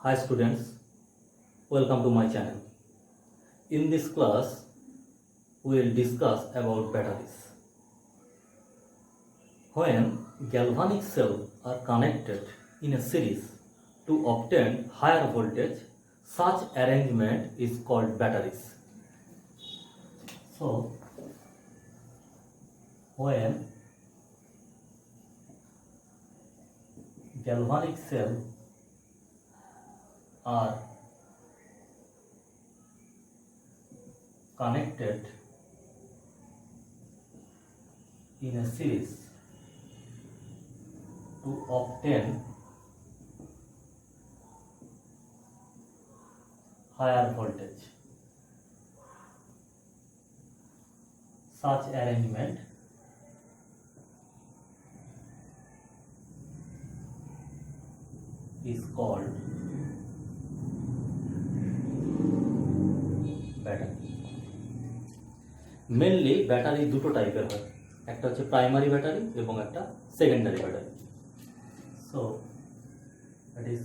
Hi students, welcome to my channel. In this class, we will discuss about batteries. When galvanic cells are connected in a series to obtain higher voltage, such arrangement is called batteries. So, when galvanic cells are connected in a series to obtain higher voltage. Such arrangement is called battery. Mainly battery দুটো টাইপের হয়, একটা হচ্ছে primary battery এবং একটা secondary battery. So that is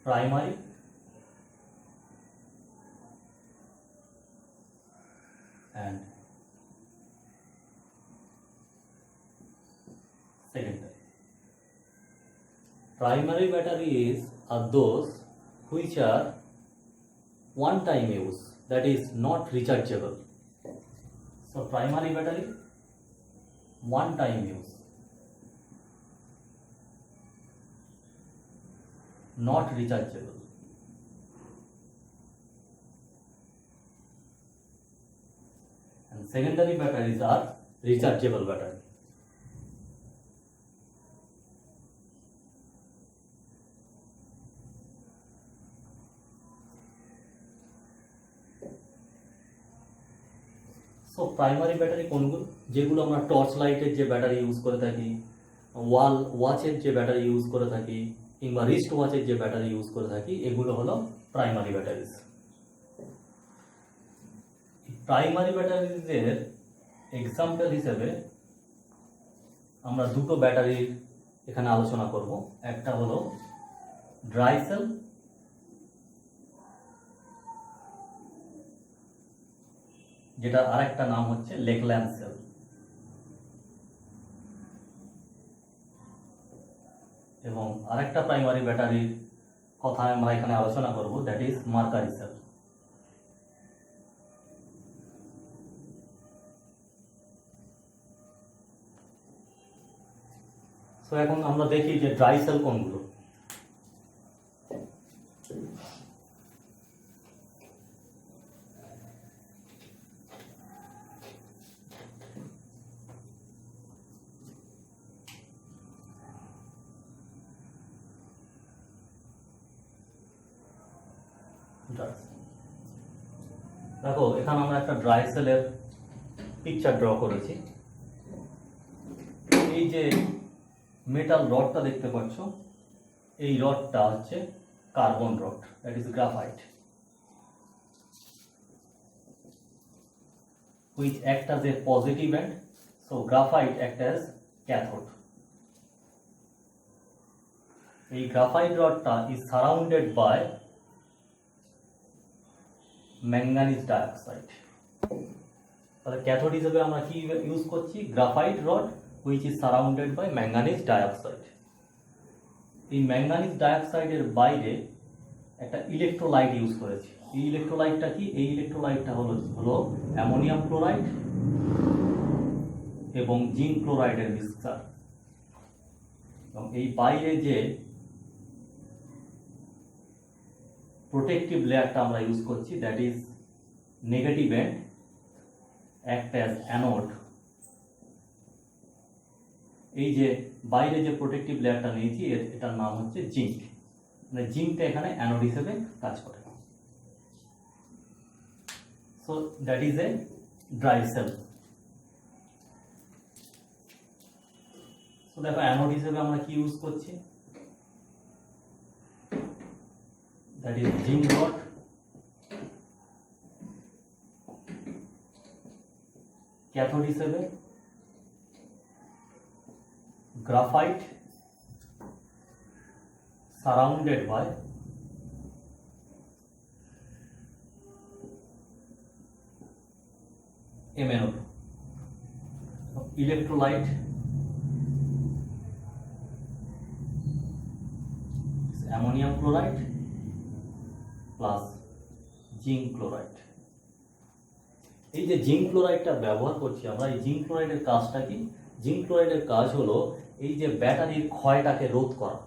primary and secondary. Primary batteries are those which are one time use, that is not rechargeable. So primary battery one time use, not rechargeable. And secondary batteries are rechargeable battery. So primary battery কোনগুলো? যেগুলো আমরা torch লাইটের যে battery use করে থাকি, ওয়াচের যে battery use করে থাকি, কিংবা রিস্ট ওয়াচের যে ব্যাটারি ইউজ করে থাকি, এগুলো হলো প্রাইমারি ব্যাটারিজ। প্রাইমারি ব্যাটারিজের এক্সাম্পল হিসেবে আমরা দুটো ব্যাটারির এখানে আলোচনা করব। একটা হলো ড্রাই সেল, যেটা আরেকটা নাম হচ্ছে লেকল্যান্ড সেল, এবং আরেকটা প্রাইমারি ব্যাটারির কথা আমরা এখানে আলোচনা করব, দ্যাট ইজ মার্কারি সেল। তো এখন আমরা দেখি যে ড্রাই সেল কোনগুলো। দেখো এখানে আমরা একটা ড্রাই সেলের পিকচার ড্র করেছি। এই যে মেটাল রডটা দেখতে পাচ্ছ, এই রডটা হচ্ছে carbon rod, that is graphite, which act as a positive end, so graphite act as cathode. এই গ্রাফাইট রডটা is surrounded by manganese dioxide. তাহলে ক্যাথোড হিসেবে আমরা কি ইউজ করছি? Graphite rod which is surrounded by manganese dioxide. এই manganese ডাইঅক্সাইডের বাইরে একটা ইলেকট্রোলাইট ইউজ করেছি। এই ইলেকট্রোলাইটটা কি? এই ইলেকট্রোলাইটটা হলো অ্যামোনিয়াম ক্লোরাইড এবং জিঙ্ক ক্লোরাইডের মিক্সচার। এবং এই বাইরে যে প্রোটেক্টিভ লেয়ারটা আমরা ইউজ করছি, that is negative and act as anode. এই যে বাইরে যে প্রোটেক্টিভ লেয়ারটা নিয়েছি, এটার নাম হচ্ছে জিঙ্ক, মানে জিঙ্কটা এখানে অ্যানোড হিসেবে কাজ করে। So that is a dry sell. So দেখো অ্যানোড হিসেবে আমরা কি ইউজ করছি, that is zinc rod. Cathode হিসেবে graphite surrounded by MnO2. Electrolyte is ammonium chloride plus zinc chloride. এই যে জিঙ্ক ক্লোরাইডটা ব্যবহার করছি আমরা, এই জিঙ্ক ক্লোরাইডের কাজটা কি? জিঙ্ক ক্লোরাইডের কাজ হলো এই যে ব্যাটারির ক্ষয়টাকে রোধ করা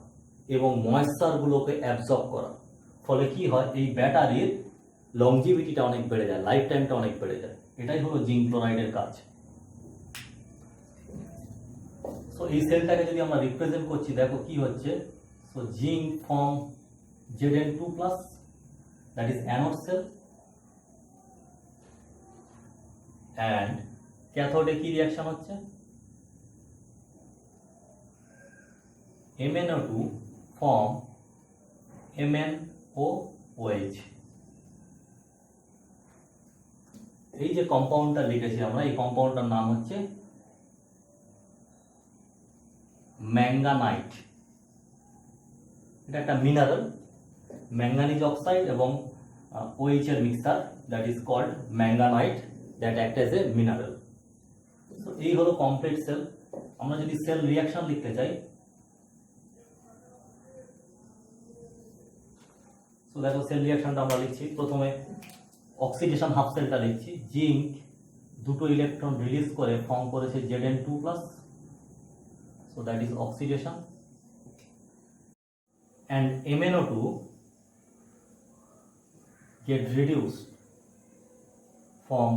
এবং ময়েশ্চারগুলোকে অ্যাবজর্ব করা। ফলে কি হয়, এই ব্যাটারির লংজিভিটিটা অনেক বেড়ে যায়, লাইফ টাইমটা অনেক বেড়ে যায়। এটাই হলো জিঙ্ক ক্লোরাইডের কাজ। সো এই সেলটাকে যদি আমরা রিপ্রেজেন্ট করছি, দেখো কি হচ্ছে। So zinc form Zn2+, that is anode cell, and ক্যাথোডে কি রিঅ্যাকশন হচ্ছে? MnO2 form MnOOH। এই যে কম্পাউন্ডটা লিখেছি আমরা, এই কম্পাউন্ডটার নাম হচ্ছে ম্যাঙ্গানাইট। এটা একটা মিনারেল, ম্যাঙ্গানিজ অক্সাইড এবং OH এর mixture, that is called manganite, that act as a mineral. So এই হলো কমপ্লিট সেল। আমরা যদি সেল রিঅ্যাকশন লিখতে চাই, সো দেখো সেল রিঅ্যাকশনটা আমরা লিখছি। প্রথমে অক্সিডেশন হাফ সেলটা লিখছি। জিঙ্ক দুটো ইলেকট্রন রিলিজ করে ফর্ম করেছে Zn2+, so that is oxidation, and MnO2 get reduced from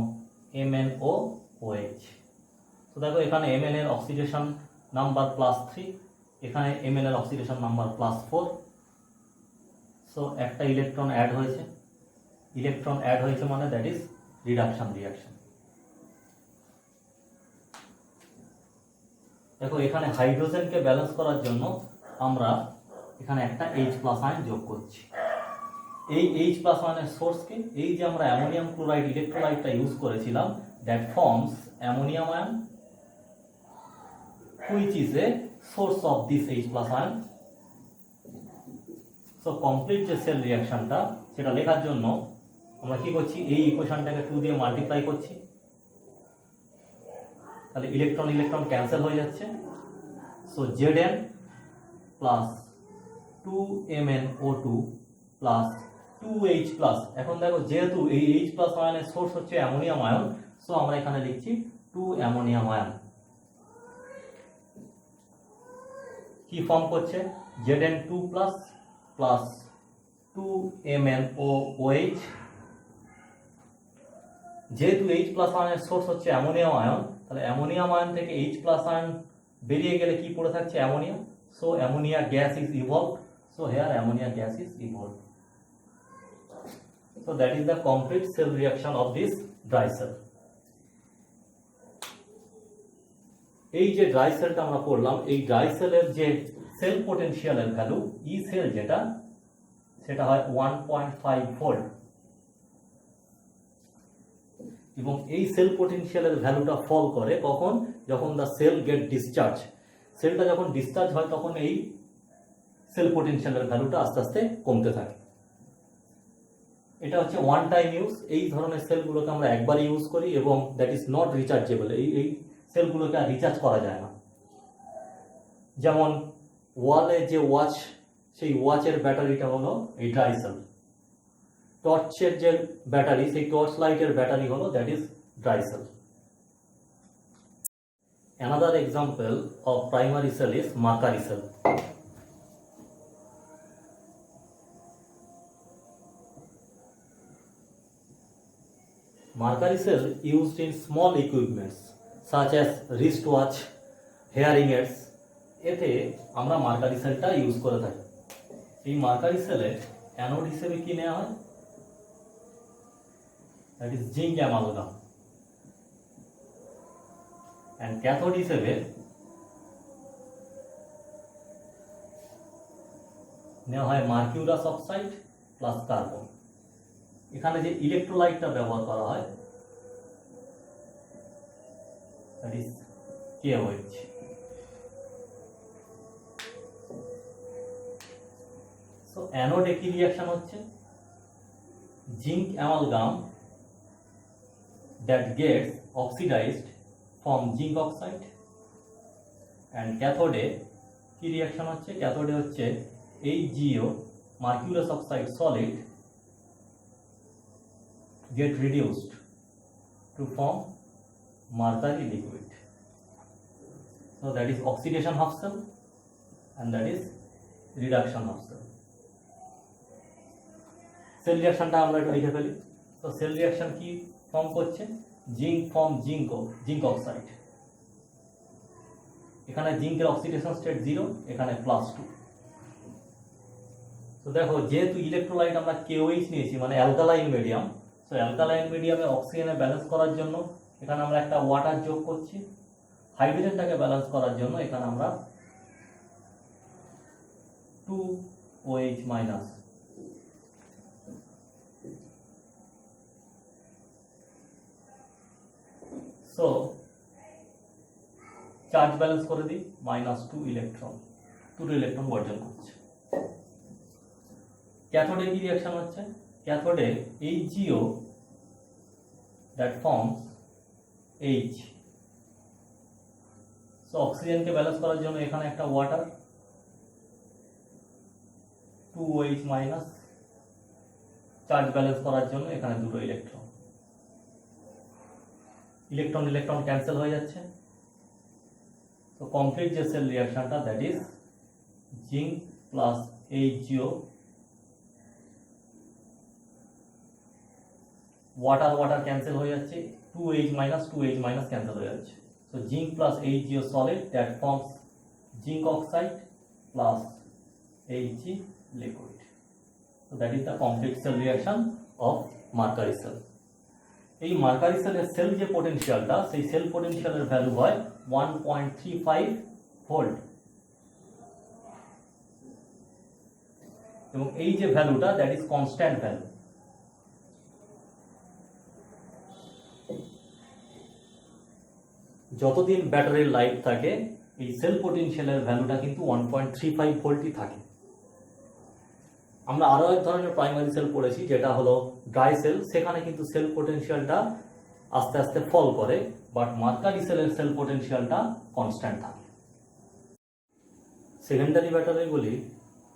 MnOOH। তো দেখো এখানে Mn এর অক্সিডেশন নাম্বার +3, এখানে Mn এর অক্সিডেশন নাম্বার +4। সো একটা ইলেকট্রন অ্যাড হয়েছে, ইলেকট্রন অ্যাড হয়েছে মানে দ্যাট ইজ রিডাকশন রিঅ্যাকশন। দেখো এখানে হাইড্রোজেনকে ব্যালেন্স করার জন্য আমরা এখানে একটা H+ আয়ন যোগ করছি। এই H+ আয়নের সোর্স কি? এই যে আমরা অ্যামোনিয়াম ক্লোরাইড ইলেকট্রোলাইটটা ইউজ করেছিলাম, that forms ammonium ion, which is a source of this H+ ion. So complete যে সেল রিঅ্যাকশনটা, সেটা লেখার জন্য আমরা কি করছি, এই ইকুয়েশনটাকে 2 দিয়ে মাল্টিপ্লাই করছি। তাহলে ইলেকট্রন ইলেকট্রন ক্যান্সেল হয়ে যাচ্ছে। So Zn plus 2MnO2 plus 2H+। এখন দেখো যেহেতু এই H+ আয়নের সোর্স হচ্ছে অ্যামোনিয়াম আয়ন, সো আমরা এখানে লিখছি 2 অ্যামোনিয়াম আয়ন। কি ফর্ম করছে? Zn2+ plus 2MnOOH। যেহেতু H+ আয়নের সোর্স হচ্ছে অ্যামোনিয়াম আয়ন, তাহলে অ্যামোনিয়াম আয়ন থেকে H+ আয়ন বেরিয়ে গেলে কি পড়ে থাকছে? Ammonia. So ammonia gas is evolved. So here ammonia gas is evolved. So that is the complete cell reaction of this dry cell. এই যে ড্রাই সেলটা আমরা পড়লাম, এই ড্রাই সেলের যে সেল পোটেনশিয়ালের ভ্যালু ই সেল যেটা, সেটা হয় 1.5 ভোল্ট। এবং এই সেল পোটেনশিয়ালের ভ্যালুটা ফল করে কখন? যখন দ্য সেল গেট ডিসচার্জ। সেলটা যখন ডিসচার্জ হয় তখন এই সেল পোটেনশিয়ালের ভ্যালুটা আস্তে আস্তে কমতে থাকে। এটা হচ্ছে ওয়ান টাইম ইউজ। এই ধরনের সেলগুলোকে আমরা একবার ইউজ করি এবং দ্যাট ইজ নট রিচার্জেবল। এই সেলগুলোকে আর রিচার্জ করা যায় না। যেমন ওয়ালে যে ওয়াচ, সেই ওয়াচের ব্যাটারিটা হলো এই ড্রাই সেল। টর্চের যে ব্যাটারি, সেই টর্চ লাইটের ব্যাটারি হলো that is dry sell. Another example of primary cell is Mercari cell. Mercari cell used in small equipments such as wristwatch, hearing aids. এতে আমরা মার্কারি সেলটা ইউজ করে থাকি। এই মার্কারি সেলের অ্যানোড হিসেবে কি নেওয়া হয়? That is zinc amalgam. and cathode হিসেবে নেওয়া হয় মার্কিউরাস অক্সাইড প্লাস কার্বন। এখানে যে ইলেকট্রোলাইটটা ব্যবহার করা হয় দ্যাট ইজ KOH। সো অ্যানোডে কি রিঅ্যাকশন হচ্ছে? Zinc amalgam that gets oxidized from zinc oxide, and cathode কি রিঅ্যাকশন হচ্ছে, ক্যাথোডে হচ্ছে HgO mercurous oxide solid get reduced to form mercury liquid. So that is oxidation half cell and that is reduction half cell. Cell রিঅ্যাকশনটা আমরা একটু লিখে ফেলি। তো cell reaction কি ফর্ম করছে, জিঙ্ক ফর্ম জিঙ্ক অক্সাইড, এখানে জিঙ্কের অক্সিডেশন স্টেট 0, এখানে +2। তো দেখো যেহেতু ইলেকট্রোলাইট আমরা KOH নিয়েছি মানে অ্যালকালাইন মিডিয়াম, সো অ্যালকালাইন মিডিয়ামে অক্সিজেনে ব্যালেন্স করার জন্য এখানে আমরা একটা ওয়াটার যোগ করছি, হাইড্রোজেনটাকে ব্যালেন্স করার জন্য এখানে আমরা 2OH-। সো চার্জ ব্যালেন্স করে দিই, -2 ইলেকট্রন, 2 ইলেকট্রন বর্জন করছে। ক্যাথোডে কি রিঅ্যাকশন হচ্ছে, ক্যাথোডে HgO that forms H, so অক্সিজেনকে ব্যালেন্স করার জন্য এখানে একটা ওয়াটার 2OH-, চার্জ ব্যালেন্স করার জন্য এখানে 2 ইলেকট্রন, ইলেকট্রন ক্যান্সেল হয়ে যাচ্ছে। তো কমপ্লিট যে সেল রিঅ্যাকশনটা that is zinc plus HgO, water cancel হয়ে যাচ্ছে, 2H- ক্যান্সেল হয়ে যাচ্ছে। So zinc plus HgO solid that forms zinc oxide plus Hg liquid. So that is the complete cell reaction of mercury cell. এই mercury সেলের cell যে পোটেনশিয়ালটা, সেই sell পোটেনশিয়ালের value হয় 1.35 ভোল্ট, এবং এই যে ভ্যালুটা দ্যাট ইজ কনস্ট্যান্ট ভ্যালু। যতদিন ব্যাটারির লাইফ থাকে এই সেল পোটেনশিয়ালের ভ্যালুটা কিন্তু 1.35 ভোল্টই থাকে। আমরা আরো এক ধরনের প্রাইমারি সেল পড়েছি যেটা হলো ড্রাই সেল, সেখানে কিন্তু সেল পোটেনশিয়ালটা আস্তে আস্তে ফল করে, বাট মার্কারি সেলের সেল পোটেনশিয়ালটা কনস্ট্যান্ট থাকে। সেকেন্ডারি ব্যাটারিগুলি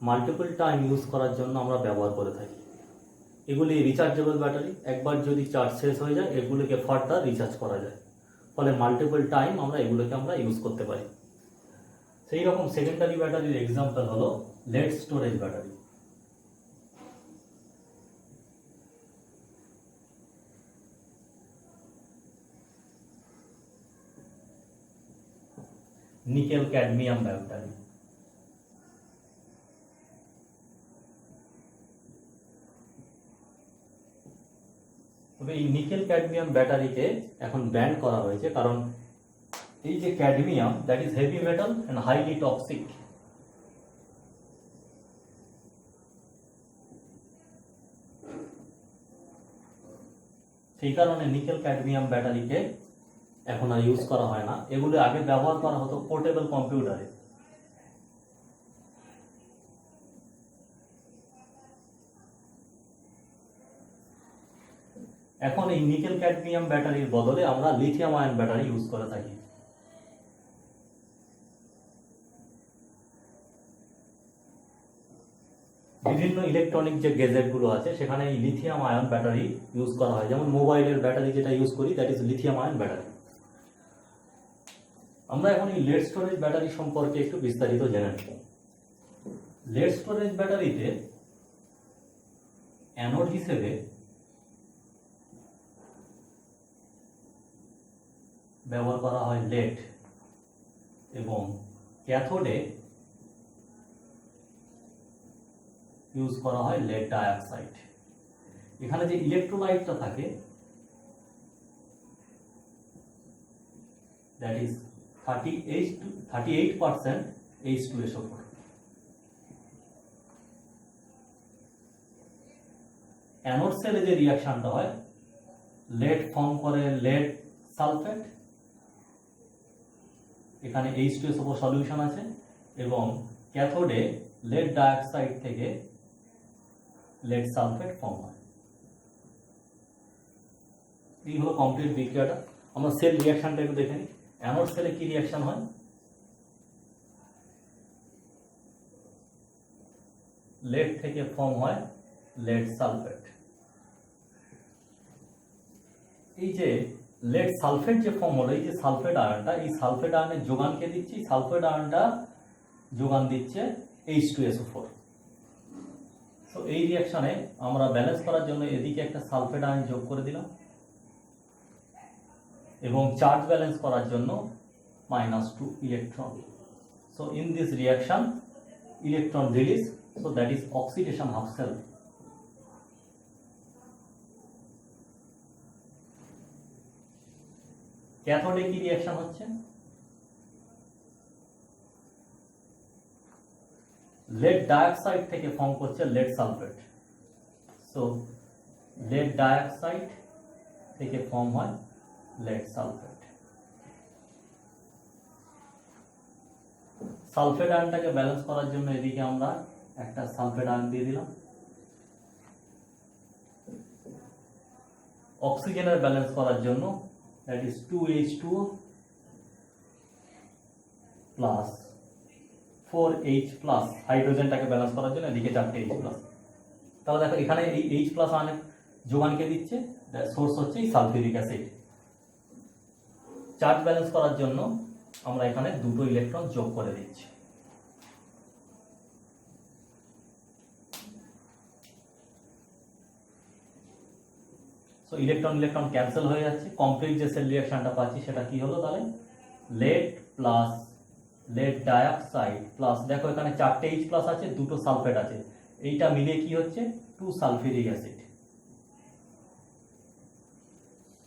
মাল্টিপল টাইম ইউজ করার জন্য আমরা ব্যবহার করে থাকি। এগুলি রিচার্জেবল ব্যাটারি, একবার যদি চার্জ শেষ হয়ে যায় এগুলিকে ফার্দার রিচার্জ করা যায়, ফলে মাল্টিপল টাইম এগুলোকে আমরা ইউজ করতে পারি। সেই রকম সেকেন্ডারি ব্যাটারির এক্সাম্পল হলো lead storage battery. Nickel cadmium battery, তবে এই নিকেল ক্যাডমিয়াম ব্যাটারিকে এখন ব্যান করা হয়েছে, কারণ এই যে cadmium that is heavy metal and highly toxic. সেই কারণে নিকেল ক্যাডমিয়াম ব্যাটারিকে এখন আর ইউজ করা হয় না। এগুলো আগে ব্যবহার করা হতো পোর্টেবল কম্পিউটারে। এখন এই নিকেল ক্যাডমিয়াম ব্যাটারির বদলে আমরা লিথিয়াম আয়ন ব্যাটারি ইউজ করে থাকি। বিভিন্ন ইলেকট্রনিক যে গ্যাজেট গুলো আছে সেখানে এই লিথিয়াম আয়ন ব্যাটারি ইউজ করা হয়, যেমন মোবাইলের ব্যাটারি যেটা ইউজ করি that is lithium ion battery. আমরা এখন এই লেড স্টোরেজ ব্যাটারি সম্পর্কে একটু বিস্তারিত জেনে নেব। লেড স্টোরেজ ব্যাটারিতে অ্যানোড হিসেবে ব্যবহার করা হয় লেড, এবং ক্যাথোডে ইউজ করা হয় লেড ডাইঅক্সাইড। এখানে যে ইলেকট্রোলাইটটা থাকে দ্যাট ইজ 38% H2SO4। অ্যানোড সেলে যে রিঅ্যাকশনটা হয়, লেড ফর্ম করে লেড সালফেট, এখানে H2SO4 সলিউশন আছে, এবং ক্যাথোডে লেড ডাইঅক্সাইড থেকে লেড সালফেট ফর্ম হয়। এই হলো কমপ্লিট বিক্রিয়াটা। আমরা সেল রিয়াকশনটা একটু দেখে নিই। অ্যানোড সেলে কি রিয়াকশন হয়, লেড থেকে ফর্ম হয় লেড সালফেট। এই যে লেড সালফেট যে ফর্ম হলো, এই যে সালফেট আয়নটা, এই সালফেট আয়নের যোগান কে দিচ্ছে, সালফেট আয়নটা যোগান দিচ্ছে H2SO4। তো এই রিয়াকশনে আমরা ব্যালেন্স করার জন্য এদিকে একটা সালফেট আয়ন যোগ করে দিলাম এবং চার্জ ব্যালেন্স করার জন্য -2 electron. So in this reaction electron release, so that is oxidation half cell. ক্যাথোডে কি রিয়াকশন হচ্ছে, লেড ডাইঅক্সাইড থেকে ফর্ম করছে lead sulphate. So lead dioxide থেকে ফর্ম হয় লেড সালফেট। সালফেট আয়নটাকে ব্যালেন্স করার জন্য এদিকে আমরা একটা সালফেট আয়ন দিয়ে দিলাম। অক্সিজেনের ব্যালেন্স করার জন্য that is 2H2O plus 4H plus, হাইড্রোজেনটাকে ব্যালেন্স করার জন্য এদিকে 4টে H প্লাস। তাহলে দেখো এখানে এই H প্লাস আয়নের যোগানকে দিচ্ছে, সোর্স হচ্ছে এই সালফিউরিক অ্যাসিড। চার্জ ব্যালেন্স করার জন্য আমরা এখানে দুটো ইলেকট্রন যোগ করে দিচ্ছি। সো ইলেকট্রন ইলেকট্রন ক্যান্সেল হয়ে যাচ্ছে। কমপ্লিট যে সেল রিঅ্যাকশনটা পাচ্ছি সেটা কি হলো, তাহলে lead plus lead dioxide plus, দেখো এখানে 4টে H প্লাস আছে, দুটো সালফেট আছে, এইটা মিলে কি হচ্ছে 2 সালফিউরিক অ্যাসিড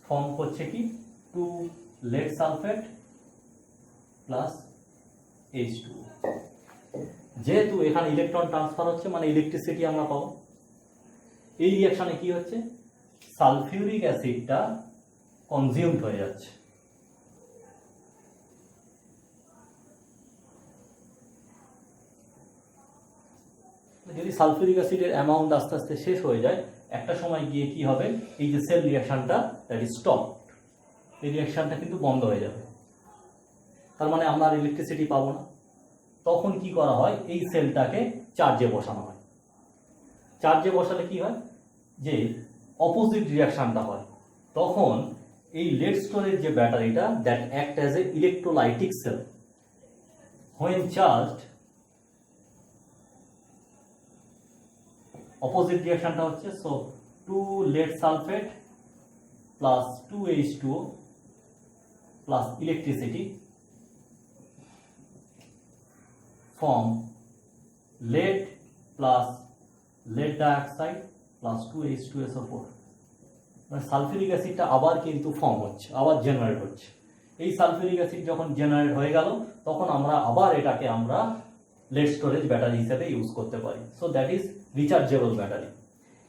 ফর্ম করছে কি 2 লেড সালফেট প্লাস H2O। যেহেতু এখানে ইলেকট্রন ট্রান্সফার হচ্ছে মানে ইলেকট্রিসিটি আমরা পাবো। এই রিঅ্যাকশনে কি হচ্ছে, সালফিউরিক অ্যাসিডটা কনজিউমড হয়ে যাচ্ছে। যদি সালফিউরিক অ্যাসিডের অ্যামাউন্ট আস্তে আস্তে শেষ হয়ে যায়, একটা সময় গিয়ে কি হবে, এই যে সেল রিঅ্যাকশনটা দ্যাট ইজ স্টপ, এই রিঅ্যাকশনটা কিন্তু বন্ধ হয়ে যাবে। তার মানে আমরা আর ইলেকট্রিসিটি পাবো না। তখন কি করা হয়, এই সেলটাকে চার্জে বসানো হয়। চার্জে বসালে কি হয়, যে অপোজিট রিঅ্যাকশনটা হয়। তখন এই লেড স্টোরেজ যে ব্যাটারিটা that act as a electrolytic cell, when charged, opposite রিঅ্যাকশনটা হচ্ছে, so 2 lead sulphate plus 2H2O plus electricity form lead plus lead dioxide plus 2H2SO4। মানে সালফিউরিক অ্যাসিডটা আবার কিন্তু ফর্ম হচ্ছে, আবার জেনারেট হচ্ছে। এই সালফিউরিক অ্যাসিড যখন জেনারেট হয়ে গেল, তখন আমরা আবার এটাকে আমরা লেড স্টোরেজ ব্যাটারি হিসেবে ইউজ করতে পারি। So that is rechargeable battery.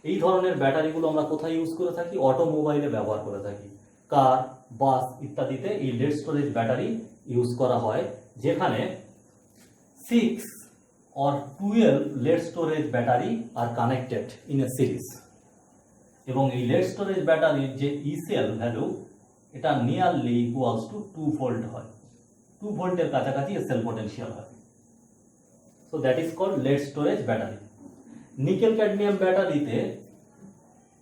এই ধরনের ব্যাটারিগুলো আমরা কোথায় ইউজ করে থাকি, অটোমোবাইলে ব্যবহার করে থাকি, কার, বাস ইত্যাদিতে এই লেড স্টোরেজ ব্যাটারি ইউজ করা হয়, যেখানে 6 or 12 lead storage battery are connected in a series। এবং এই lead storage ব্যাটারির যে E cell ভ্যালু, এটা নিয়ারলি ইকুয়ালস টু 2 ভোল্ট হয়, 2 ভোল্টের কাছাকাছি সেল পোটেনশিয়াল হয়। So that is called lead storage battery. Nickel cadmium ব্যাটারিতে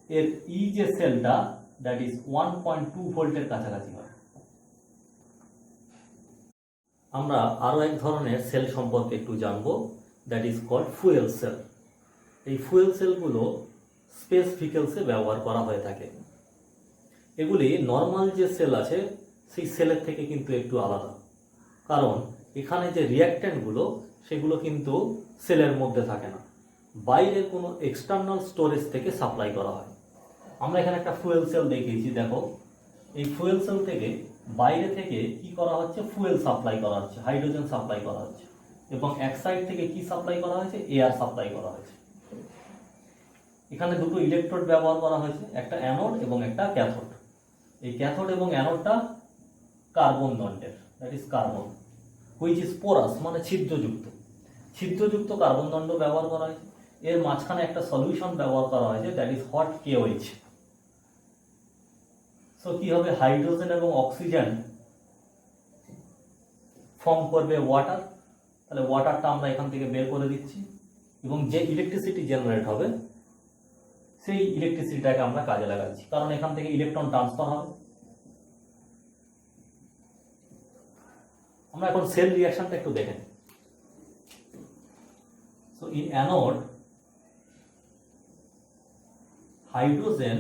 এর E যে সেলটা দ্যাট ইজ 1.2 ভোল্টের কাছাকাছি হয়। আমরা আরো এক ধরনের সেল সম্পর্কে একটু জানবো, that is called fuel cell. এই ফুয়েল সেলগুলো স্পেস ভেহিকলসে ব্যবহার করা হয়ে থাকে। এগুলি নর্মাল যে সেল আছে সেই সেলের থেকে কিন্তু একটু আলাদা, কারণ এখানে যে রিঅ্যাক্ট্যান্টগুলো সেগুলো কিন্তু সেলের মধ্যে থাকে না, বাইরের কোনো এক্সটার্নাল স্টোরেজ থেকে সাপ্লাই করা হয়। আমরা এখানে একটা ফুয়েল সেল দেখিয়েছি, দেখো এই ফুয়েল সেল থেকে বাইরে থেকে কি করা হচ্ছে, ফুয়েল সাপ্লাই করা হচ্ছে, হাইড্রোজেন সাপ্লাই করা হচ্ছে, এবং এক সাইড থেকে কি সাপ্লাই করা হয়েছে, এয়ার সাপ্লাই করা হয়েছে। এখানে দুটো ইলেকট্রোড ব্যবহার করা হয়েছে, একটা অ্যানোড এবং একটা ক্যাথোড। এই ক্যাথোড এবং অ্যানোডটা কার্বন দণ্ডের, that is carbon, which is porous মানে ছিদ্রযুক্ত। ছিদ্রযুক্ত কার্বন দণ্ড ব্যবহার করা হয়েছে। এর মাঝখানে একটা সলিউশন ব্যবহার করা হয়েছে, that is hot KOH। So কি হবে, হাইড্রোজেন এবং অক্সিজেন ফর্ম করবে ওয়াটার, তাহলে ওয়াটারটা আমরা এখান থেকে বের করে দিচ্ছি এবং যে ইলেকট্রিসিটি জেনারেট হবে সেই ইলেকট্রিসিটিটাকে আমরা কাজে লাগাচ্ছি, কারণ এখান থেকে ইলেকট্রন ট্রান্সফার হবে। আমরা এখন সেল রিঅ্যাকশনটা একটু দেখেন। So in anode hydrogen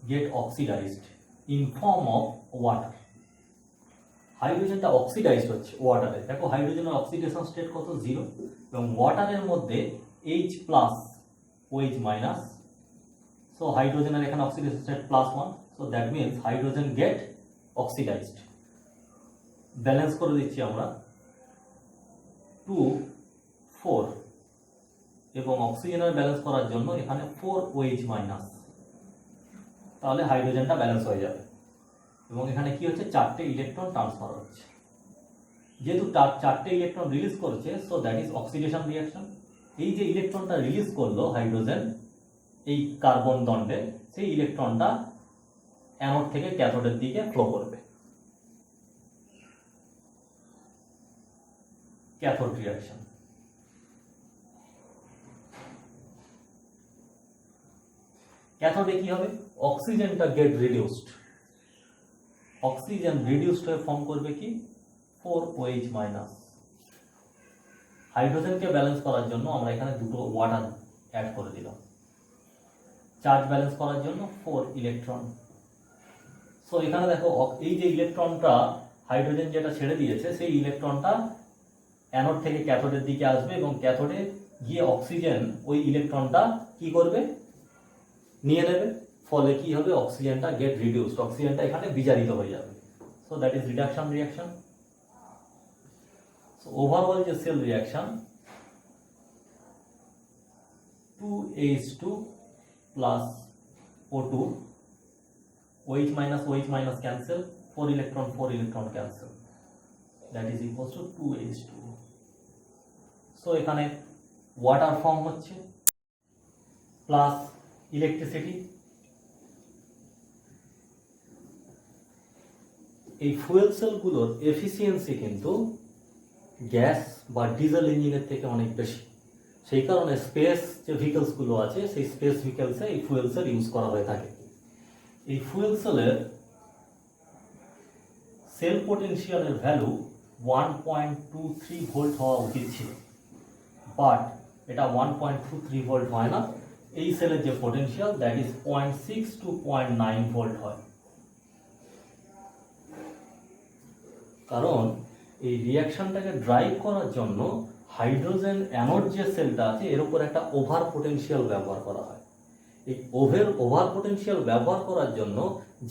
get oxidised in form of water. হাইড্রোজেনটা অক্সিডাইজড হচ্ছে ওয়াটারে, দেখো হাইড্রোজেনের অক্সিডেশন স্টেট কত, 0, এবং ওয়াটারের মধ্যে H plus OH minus, so হাইড্রোজেনের এখানে oxidation state +1, so that means hydrogen get oxidised. Balance করে দিচ্ছি আমরা 2 4, এবং অক্সিজেনের ব্যালেন্স করার জন্য এখানে 4OH মাইনাস, তাহলে হাইড্রোজেনটা ব্যালেন্স হয়ে যাবে এবং এখানে কি হচ্ছে, 4টে ইলেকট্রন ট্রান্সফার হচ্ছে। যেহেতু 4টে ইলেকট্রন রিলিজ করছে, so that is oxidation reaction. এই যে ইলেকট্রনটা রিলিজ করলো হাইড্রোজেন এই কার্বন দণ্ডে, সেই ইলেকট্রনটা অ্যানোড থেকে ক্যাথোডের দিকে ফ্লো করবে, ক্যাথোড রিঅ্যাকশন। ক্যাথোডে কি হবে, অক্সিজেনটা গেট রিডিউসড, অক্সিজেন রিডিউসড হয়ে ফর্ম করবে কি 4OH মাইনাস। হাইড্রোজেনকে ব্যালেন্স করার জন্য আমরা এখানে দুটো ওয়াটার অ্যাড করে দিলাম, চার্জ ব্যালেন্স করার জন্য 4 ইলেকট্রন। সো এখানে দেখো এই যে ইলেকট্রনটা হাইড্রোজেন যেটা ছেড়ে দিয়েছে, সেই ইলেকট্রনটা অ্যানোড থেকে ক্যাথোডের দিকে আসবে এবং ক্যাথোডে গিয়ে অক্সিজেন ওই ইলেকট্রনটা কি করবে, নিয়ে নেবে, ফলে কি হবে, অক্সিজেনটা গেট রিডিউসড, অক্সিজেনটা এখানে বিজারিত হয়ে যাবে। So that is reduction reaction. So overall যে cell reaction, 2H2 plus O2, OH minus cancel, 4 electron cancel, that is equals to 2H2. So এখানে ওয়াটার ফর্ম হচ্ছে প্লাস ইলেকট্রিসিটি। এই ফুয়েল সেলগুলোর এফিসিয়েন্সি কিন্তু গ্যাস বা ডিজেল ইঞ্জিনের থেকে অনেক বেশি, সেই কারণে স্পেস যে ভেহিকলসগুলো আছে সেই স্পেস ভেহিকলসে এই ফুয়েল সেল ইউজ করা হয়ে থাকে। এই ফুয়েল সেলের সেল পোটেনশিয়ালের ভ্যালু 1.23 ভোল্ট হওয়া উচিত ছিল, বাট এটা 1.23 ভোল্ট হয় না। এই সেলের যে potential that is 0.6 to 0.9 volt হয়, কারণ এই রিঅ্যাকশনটাকে ড্রাইভ করার জন্য হাইড্রোজেন অ্যানোড যে সেলটা আছে এর উপর একটা ওভার পোটেনশিয়াল ব্যবহার করা হয়। এই ওভার পোটেনশিয়াল ব্যবহার করার জন্য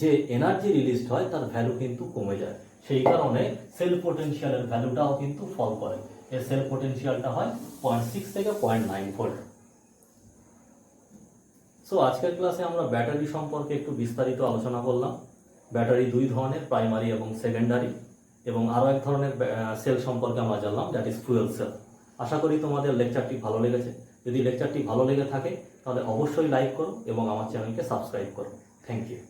যে এনার্জি রিলিজড হয় তার ভ্যালু কিন্তু কমে যায়, সেই কারণে সেল পোটেনশিয়ালের ভ্যালুটাও কিন্তু ফল করে। এর সেল পোটেনশিয়ালটা হয় 0.6 থেকে 0.9 ভোল্ট। সো আজকের ক্লাসে আমরা ব্যাটারি সম্পর্কে একটু বিস্তারিত আলোচনা করলাম। ব্যাটারি দুই ধরনের, প্রাইমারি এবং সেকেন্ডারি, এবং আরও এক ধরনের সেল সম্পর্কে আমরা জানলাম, দ্যাট ইজ ফুয়েল সেল। আশা করি তোমাদের লেকচারটি ভালো লেগেছে। যদি লেকচারটি ভালো লেগে থাকে তাহলে অবশ্যই লাইক করো এবং আমার চ্যানেলকে সাবস্ক্রাইব করো। Thank you.